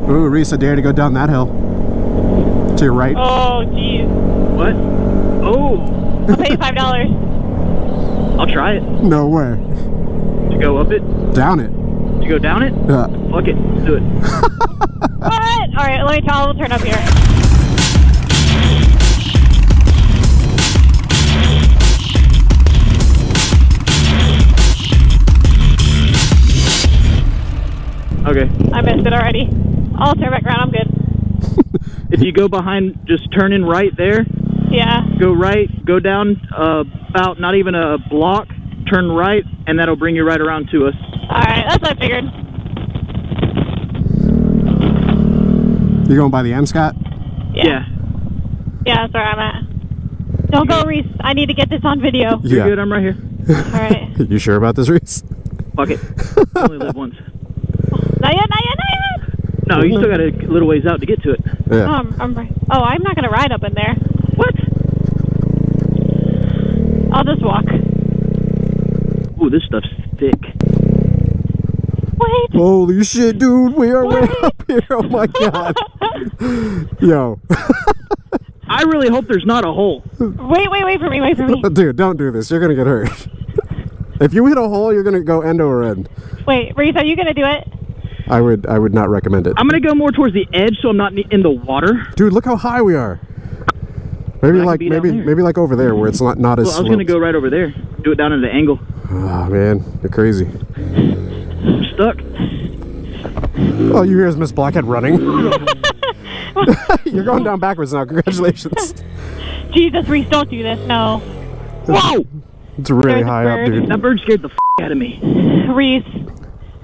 Ooh, Reece, I dare to go down that hill. To your right. Oh, jeez. What? Oh! I'll pay you $5. I'll try it. No way. To go up it? Down it. To go down it? Yeah. Fuck it. Let's do it. What? Alright, let me try. We'll turn up here. Okay. I missed it already. I'll turn back around. I'm good. If you go behind, just turn in right there. Yeah. Go right, go down about not even a block, turn right, and that'll bring you right around to us. Alright, that's what I figured. You going by the M, Scott? Yeah. Yeah, that's where I'm at. Don't go, Reece. I need to get this on video. You're good, I'm right here. Alright. You sure about this, Reece? Fuck it. I only live once. Not yet, not yet, not yet! No, you still got a little ways out to get to it. Yeah. I'm not gonna ride up in there. What? I'll just walk. Ooh, this stuff's thick. Wait! Holy shit, dude, we are way up here. Oh my god. Yo. I really hope there's not a hole. Wait for me, wait for me. Dude, don't do this. You're gonna get hurt. If you hit a hole, you're gonna go end over end. Wait, Reece, are you gonna do it? I would not recommend it. I'm gonna go more towards the edge so I'm not in the water. Dude, look how high we are. Maybe like maybe like over there where it's not as Well, I was gonna go right over there. Do it down at the angle. Oh man, you're crazy. I'm stuck. All you hear is Miss Blockhead running. You're going down backwards now. Congratulations. Jesus, Reece, don't do this. No. Whoa! It's really There's a high bird. up, dude. That bird scared the out of me. Reece,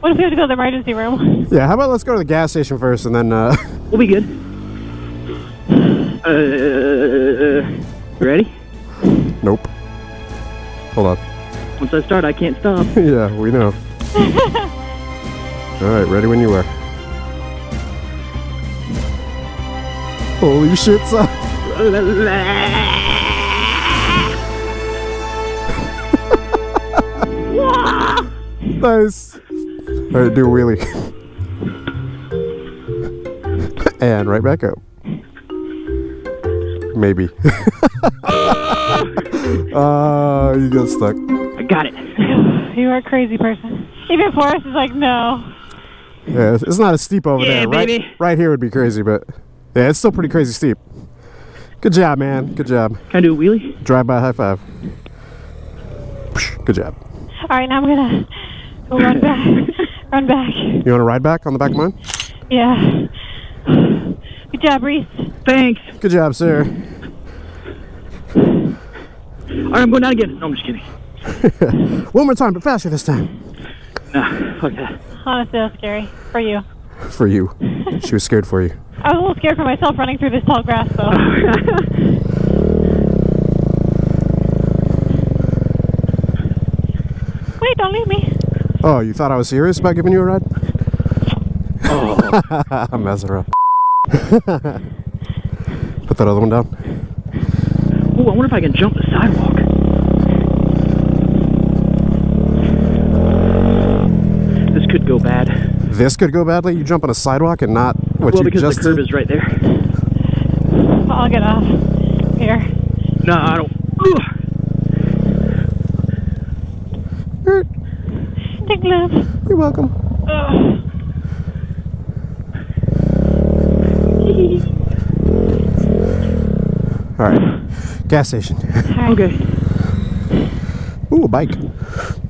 what if we have to go to the emergency room? Yeah, how about let's go to the gas station first and then We'll be good. Ready? Nope. Hold on. Once I start, I can't stop. Yeah, we know. Alright, ready when you are. Holy shit, son. Nice. Alright, do a wheelie. And right back up. Maybe. You got stuck. I got it. You are a crazy person. Even Forrest is like, no. Yeah, it's not as steep over Yeah, there. baby. Right here would be crazy, but yeah, it's still pretty crazy steep. Good job, man. Good job. Can I do a wheelie? Drive by high five. Good job. Alright, now I'm gonna go run back. Run back. You want to ride back on the back of mine? Yeah. Good job, Reece. Thanks. Good job, sir. Alright, I'm going down again. No, I'm just kidding. One more time, but faster this time. Nah, fuck that. Honestly, that's scary. For you. For you. She was scared for you. I was a little scared for myself running through this tall grass, though. Wait, don't leave me. Oh, you thought I was serious about giving you a ride? Oh. I'm messing around. Put that other one down. Ooh, I wonder if I can jump the sidewalk. This could go bad. This could go badly? You jump on a sidewalk and not what Well, you because just the curb did? is right there. I'll get off here. No, I don't. Hurt. Take love. You're welcome. Alright. Gas station. Right. Okay. Ooh, a bike.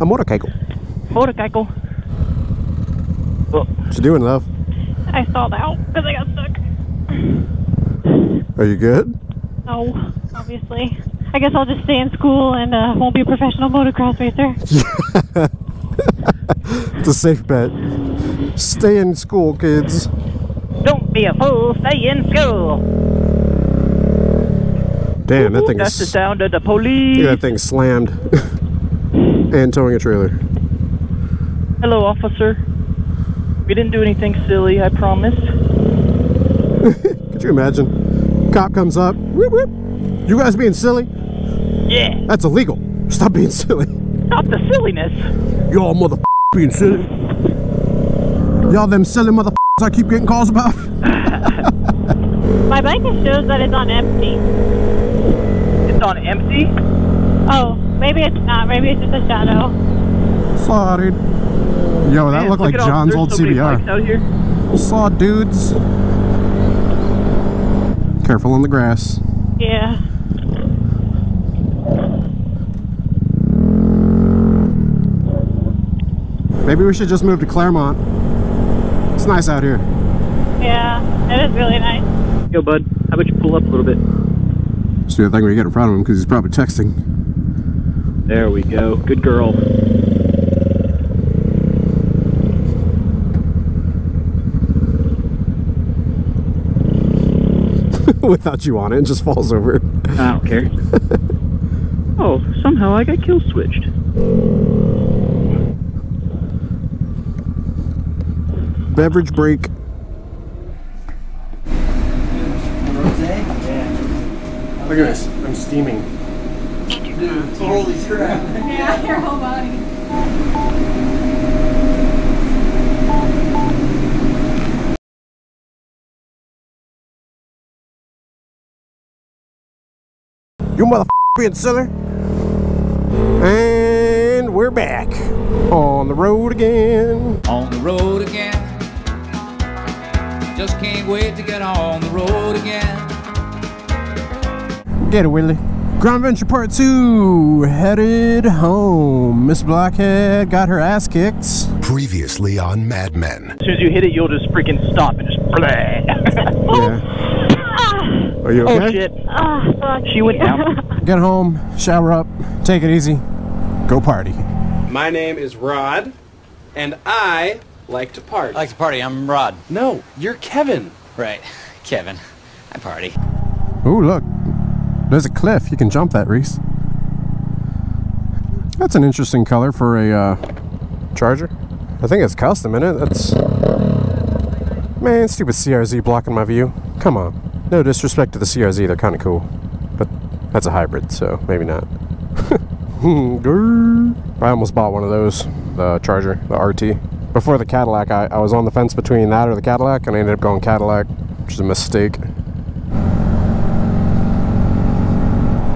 A motorcycle. Motorcycle. Well, What you doing, love? I stalled out because I got stuck. Are you good? No, obviously. I guess I'll just stay in school and won't be a professional motocross racer. It's a safe bet. Stay in school, kids. don't be a fool. Stay in school. Damn, that thing That's the is... sound of the police. Yeah, that thing slammed. And towing a trailer. Hello, officer. We didn't do anything silly, I promise. Could you imagine? Cop comes up. Whoop, whoop. You guys being silly? Yeah. That's illegal. Stop being silly. Not the silliness. Y'all mother being silly. Y'all them silly mother I keep getting calls about? My bike shows that it's on empty. It's on empty? Oh, maybe it's not. Maybe it's just a shadow. Saw, dude. Yo, that looked like John's old CBR. Out here. Saw, dudes. Careful on the grass. Yeah. Maybe we should just move to Claremont. It's nice out here. Yeah, it is really nice. Yo, bud, how about you pull up a little bit? Just do the thing where you get in front of him because he's probably texting. There we go. Good girl. Without you on it, it just falls over. I don't care. Oh, somehow I got kill switched. Beverage break. Look at this. I'm steaming. Dude, holy crap. Yeah, your whole body. You motherfucking silly. And we're back. On the road again. On the road again. Just can't wait to get on the road again. Get it, Willie. GromVentures Part 2. Headed home. Miss Blockhead got her ass kicked. Previously on Mad Men. As soon as you hit it, you'll just freaking stop and just bleh. Yeah. Are you okay? Oh shit. Fuck. She went down. Get home, shower up, take it easy, go party. My name is Rod, and I like to party. I like to party. I'm Rod. No, you're Kevin. Right. Kevin. I party. Ooh, look. There's a cliff. You can jump that, Reece. That's an interesting color for a Charger. I think it's custom, isn't it? That's... Man, stupid CRZ blocking my view. Come on. No disrespect to the CRZ, they're kind of cool. But that's a hybrid, so maybe not. I almost bought one of those, the Charger, the RT. Before the Cadillac, I was on the fence between that or the Cadillac, and I ended up going Cadillac, which is a mistake.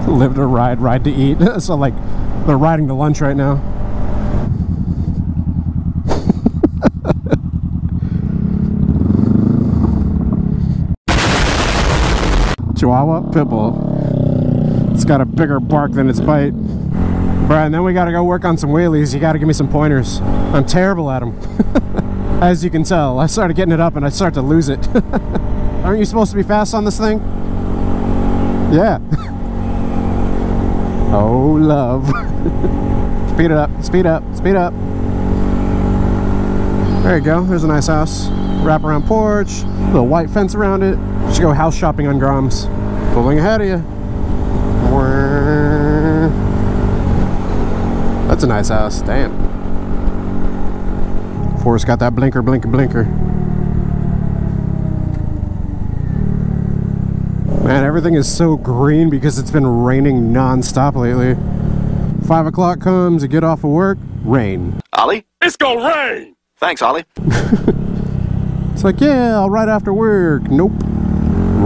Live to ride, ride to eat. So like, they're riding to lunch right now. Chihuahua Pitbull. It's got a bigger bark than its bite. Brian, then we gotta go work on some wheelies. You gotta give me some pointers. I'm terrible at them. As you can tell, I started getting it up and I start to lose it. Aren't you supposed to be fast on this thing? Yeah. Oh, love. Speed it up, speed up, speed up. There you go, there's a nice house. Wrap around porch, little white fence around it. Should go house shopping on Groms. Pulling ahead of you. That's a nice house, damn. Forrest got that blinker, blinker, blinker. Man, everything is so green because it's been raining non-stop lately. 5 o'clock comes, you get off of work, rain. Ollie? It's gonna rain! Thanks, Ollie. It's like, yeah, I'll ride after work. Nope.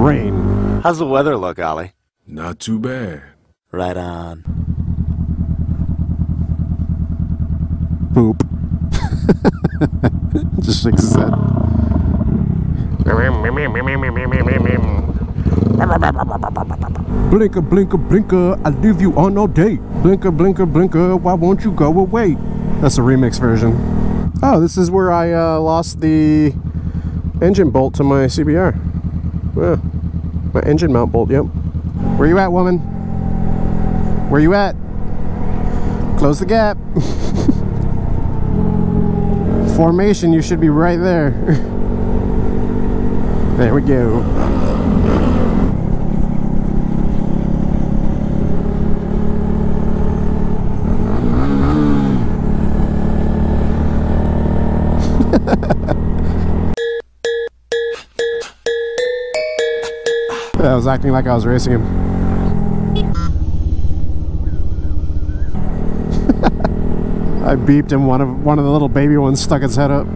Rain. How's the weather look, Ollie? Not too bad. Right on. Boop. Just shakes his head. Blinker, blinker, blinker, I'll leave you on all day. Blinker, blinker, blinker, why won't you go away? That's the remix version. Oh, this is where I lost the engine bolt to my CBR. Yeah. My engine mount bolt, yep. Where you at, woman? Where you at? Close the gap. Formation, you should be right there. There we go. I was acting like I was racing him. I beeped and one of the little baby ones stuck its head up.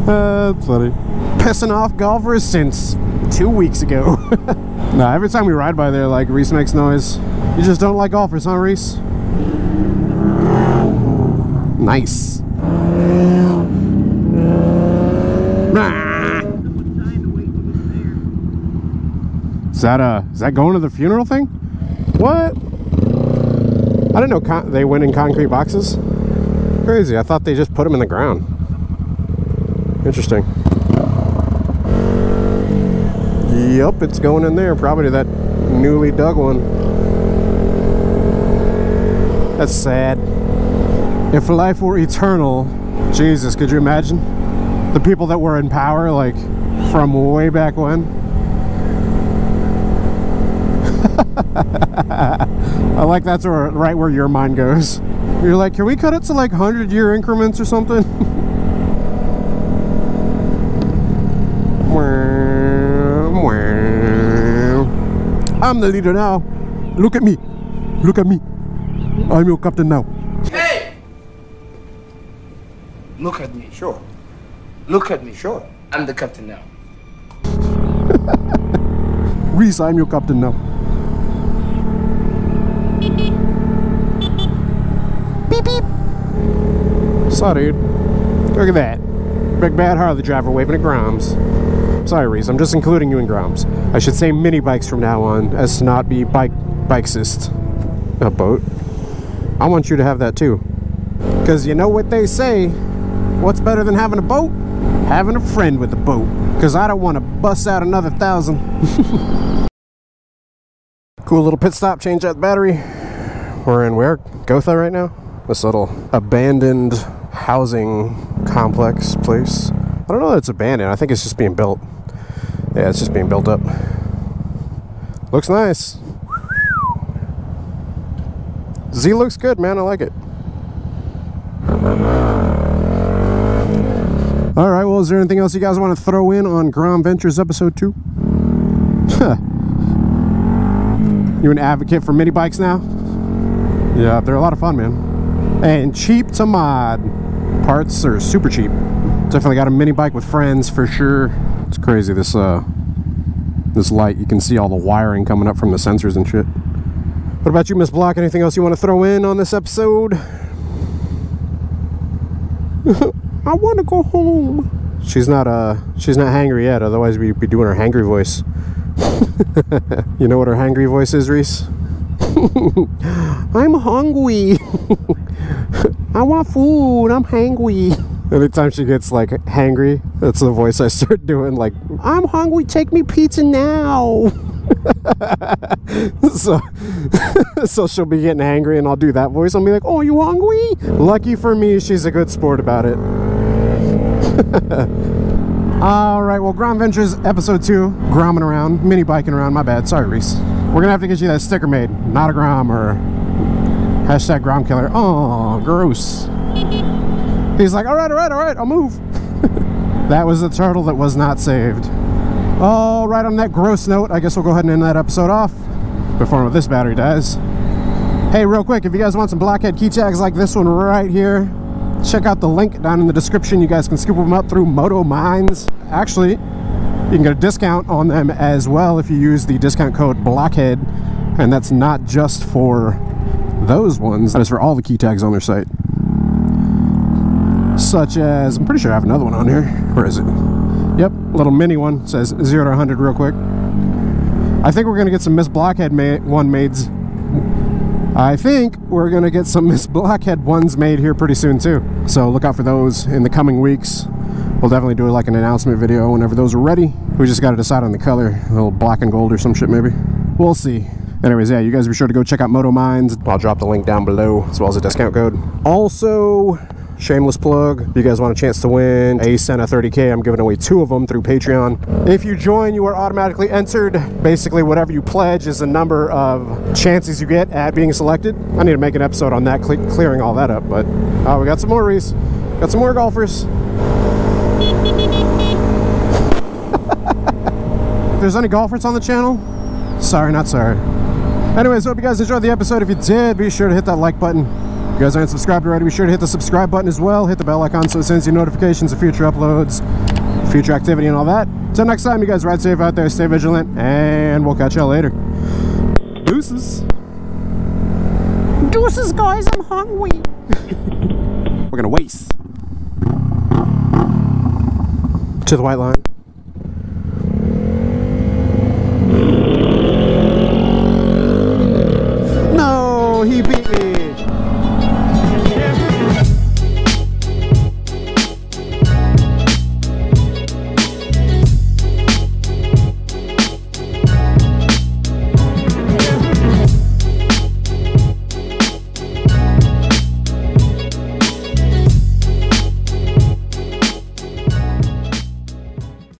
That's funny. Pissing off golfers since 2 weeks ago. Nah, every time we ride by there, like, Reece makes noise. You just don't like golfers, huh, Reece? Nice. Is that going to the funeral thing? What? I didn't know they went in concrete boxes. Crazy. I thought they just put them in the ground. Interesting. Yup, it's going in there. Probably to that newly dug one. That's sad. If life were eternal, Jesus, could you imagine? The people that were in power, like, from way back when. I like that's right where your mind goes. You're like, can we cut it to like 100-year increments or something? I'm the leader now. Look at me. Look at me. I'm your captain now. Hey! Look at me, sure. Look at me, sure. I'm the captain now. Reece, I'm your captain now. Beep beep. Sorry, dude. Look at that. Big bad Harley driver waving at Groms. Sorry, Reece, I'm just including you in Groms. I should say mini bikes from now on, as to not be bikesist. A boat. I want you to have that too. Because you know what they say, what's better than having a boat? Having a friend with a boat. Because I don't want to bust out another 1,000. Cool little pit stop, change out the battery. We're in where? Gotha right now? This little abandoned housing complex place. I don't know that it's abandoned. I think it's just being built. Yeah, it's just being built up. Looks nice. Z looks good, man. I like it. Alright, well, is there anything else you guys want to throw in on GromVentures episode 2? You an advocate for mini bikes now? Yeah, they're a lot of fun, man. And cheap to mod. Parts are super cheap. Definitely got a mini bike with friends for sure. It's crazy, this light. You can see all the wiring coming up from the sensors and shit. What about you, Miss Block? Anything else you want to throw in on this episode? I want to go home. She's not hangry yet, otherwise we'd be doing her hangry voice. You know what her hangry voice is, Reece? I'm hungry. I want food. I'm hangry. Anytime she gets like hangry, that's the voice I start doing. Like, I'm hungry. Take me pizza now. So she'll be getting angry, and I'll do that voice. I'll be like, "Oh, you hungry?" Lucky for me, she's a good sport about it. Alright, well, GromVentures episode 2, gromming around, mini biking around, my bad, sorry, Reece. We're gonna have to get you that sticker made, not a Grom, or hashtag Grom killer. Oh, gross. He's like, alright, I'll move. That was the turtle that was not saved. Alright, on that gross note, I guess we'll go ahead and end that episode off before this battery dies. Hey, real quick, if you guys want some Blockhead key tags like this one right here, check out the link down in the description. You guys can scoop them up through Moto Mines. Actually, you can get a discount on them as well if you use the discount code Blockhead. And that's not just for those ones, that is for all the key tags on their site. Such as, I'm pretty sure I have another one on here. Where is it? Yep, little mini one. It says 0 to 100 real quick. I think we're going to get some Miss Blockhead one mades. I think we're going to get some Miss Blockhead ones made here pretty soon too. So look out for those in the coming weeks. We'll definitely do like an announcement video whenever those are ready. We just got to decide on the color. A little black and gold or some shit maybe. We'll see. Anyways, yeah, you guys be sure to go check out Moto Mines. I'll drop the link down below as well as a discount code. Also, shameless plug, if you guys want a chance to win a Sena 30K, I'm giving away 2 of them through Patreon. If you join, you are automatically entered. Basically, whatever you pledge is the number of chances you get at being selected. I need to make an episode on that, clearing all that up, but we got some more, Reece. Got some more golfers. If there's any golfers on the channel, sorry, not sorry. Anyways, hope you guys enjoyed the episode. If you did, be sure to hit that like button. If you guys aren't subscribed already, be sure to hit the subscribe button as well. Hit the bell icon so it sends you notifications of future uploads, future activity, and all that. Until next time, you guys ride safe out there, stay vigilant, and we'll catch y'all later. Deuces. Deuces, guys, I'm hungry. We're gonna waste. To the white line.